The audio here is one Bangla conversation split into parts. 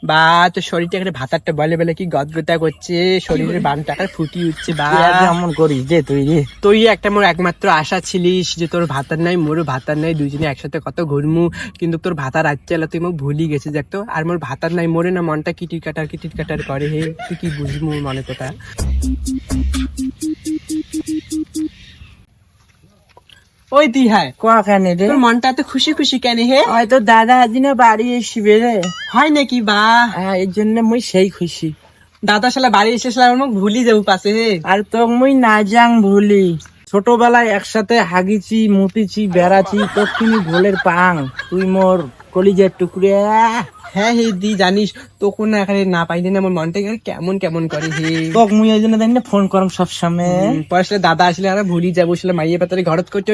বা তোর শরীরটা একটা ভাতারটা বলে বলে কি গদগদা করছে, শরীরের বানটা একটা ফুটি উঠছে। বা এমন করিস যে তুই রে, তুই একটা মোর একমাত্র আশা ছিলিস যে তোর ভাতার নাই মোরও ভাতার নাই, দুইজনে একসাথে কত ঘুরমু, কিন্তু তোর ভাতার রাজ্যে এলা তুই মোক ভুলি গেছিস দেখতো। আর মোর ভাতার নাই মোরে না মনটা কিটির কাটার করে হে, তুই কি বুঝবো মনে কথা। ওই দি হ্যাঁ কখানে রে? তোর মনটা এত খুশি খুশি কেন হে? হয়তো দাদা আদিনে বাড়ি এসবে রে, হয় নাকি? বা এর জন্য মুই সেই খুশি। দাদা শালা বাড়ি এসে শালা আমার মোক ভুলি যাবো পাশে হে। আর তো মুই না যাং ভুলি, ছোটবেলায় একসাথে হাগিছি মুতিছি বেড়াছি, তো তুমি ভোলের পাং, তুই মোর কলিজার টুকরে। হ্যাঁ হে দি জানিস তোকে না এখানে না পাইলে না আমার মনটা কেমন কেমন করে হে। তোক মুই এই জন্য জানি না ফোন করম সবসময়। পরে আসলে দাদা আসলে আর ভুলি যাবো, আসলে মাইয়ে পাতারে ঘরত করতে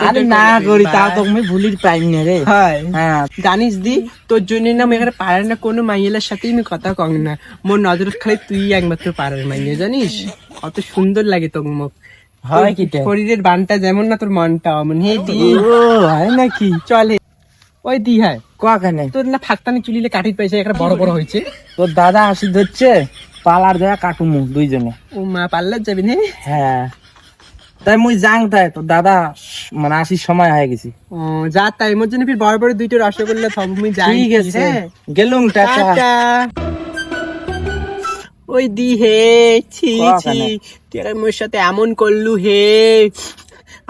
আরে না করি তা তোক মুই ভুলির পাইম না রে। হ্যাঁ হ্যাঁ জানিস দি তোর জন্য না আমি এখানে পাড়ার না কোনো মাইয়েলার সাথে আমি কথা কম না, মোর নজর খালি তুই একমাত্র পাড়ার মাইয়ে জানিস, কত সুন্দর লাগে তোর মুখ। হয় কি শরীরের বানটা যেমন না তোর মনটা অমন হে দি। ও হয় নাকি? চলে ওই দি হ্যাঁ কখানে? তোর না ফাঁকতানি চুলিলে কাঠির পয়সা একটা বড় বড় হয়েছে। তোর দাদা আসি ধরছে, পালার দেয়া কাটুমু দুইজনে। ও মা পার্লার যাবি না? হ্যাঁ তাই মুই যাং, তাই তোর দাদা মানে আসির সময় হয়ে গেছি। ও যা তাই মোর জন্য ফির বড় বড় দুইটা রসগোল্লা থমমি যাই। ঠিক আছে গেলুম, টাটা। টাটা। ওই দি হে ছি ছি তুই এখন মোর সাথে এমন করলু হে।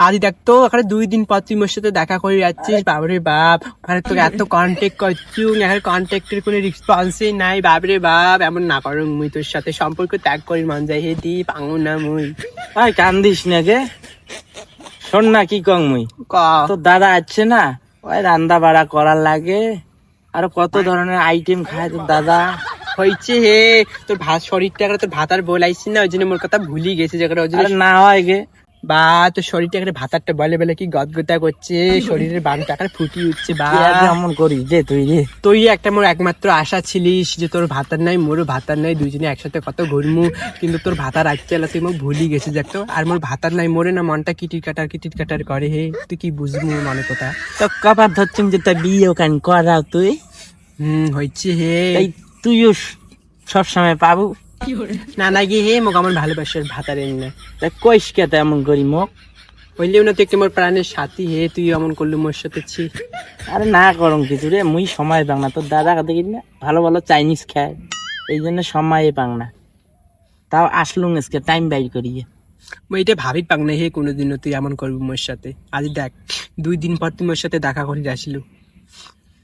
আজ দেখতো ওখানে 2 দিন পর তুই মোর সাথে দেখা করে যাচ্ছিস, বাবরে বাপ ওখানে তোকে এত কন্ট্যাক্ট করছু, এখন কন্ট্যাক্টের কোনো রেসপন্সই নাই, বাবরে বাপ এমন না করুন মুই তোর সাথে সম্পর্ক ত্যাগ করি মন যায় হে দি পাঙ্গু না মুই। ভাই কান্দিস না গে, শোন না কি কং মুই, ক তোর দাদা আছে না, ওই রান্না বাড়া করার লাগে, আর কত ধরনের আইটেম খায় তোর দাদা। হয়েছে হে তোর ভাত শরীরটা তোর ভাতার বলাইছি না, ওই জন্য মোর কথা ভুলি গেছে যে ওই জন্য। আরে না হয় গে, বা তোর শরীরটা একটা ভাতারটা বলে বলে কি গদগদা করছে, শরীরের বানটা একটা ফুটি উঠছে। বা এমন করিস যে তুই রে, তুই একটা মোর একমাত্র আশা ছিলিস যে তোর ভাতার নাই মোরও ভাতার নাই, দুইজনে একসাথে কত ঘুরমু, কিন্তু তোর ভাতার রাজ্যে এলা তুই মোক ভুলি গেছিস দেখতো। আর মোর ভাতার নাই মোরে না মনটা কিটির কাটার করে হে, তুই কি বুঝবো মনে কথা। তো কপার ধরছিম যে তা বিয়ে কান করাও তুই, হয়েছে হে। তাই তুইও সব সময় পাবো না না গিয়ে হে মোক আমার ভালোবাসার ভাতারের না। তা কইস কে এমন করি মোক? হইলেও না তুই একটা মোর প্রাণের সাথী হে, তুই এমন করলু মোর সাথে ছি। আরে না করম কিছু রে, মুই সময় পাং না, তোর দাদা দেখি না ভালো ভালো চাইনিজ খায়, এই জন্য সময় পাং না, তাও আসলুম আজকে টাইম বাইর করিয়ে। মই এটা ভাবি পাং না হে কোনোদিনও তুই এমন করবি মোর সাথে। আজ দেখ 2 দিন পর তুই মোর সাথে দেখা করে আসলু।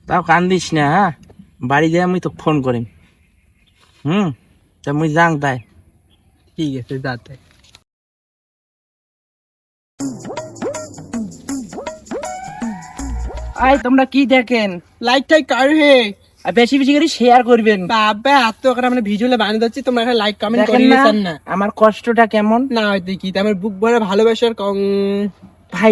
তাও কান্দিস না, হ্যাঁ বাড়ি যাই মুই তোকে ফোন করিম। তা মুই যাং তাই। ঠিক আছে যাতে। আই তোমরা কি দেখেন, লাইক টাইক কার হে? আর বেশি বেশি করে শেয়ার করবেন। বাবা এত করে আমরা ভিজুয়ালে বানিয়ে দিচ্ছি, তোমরা এখানে লাইক কমেন্ট দেখেন করিয়ে না দিয়েছেন না। আমার কষ্টটা কেমন না হয়তো কি আমার বুক ভরে ভালোবাসার ভাই।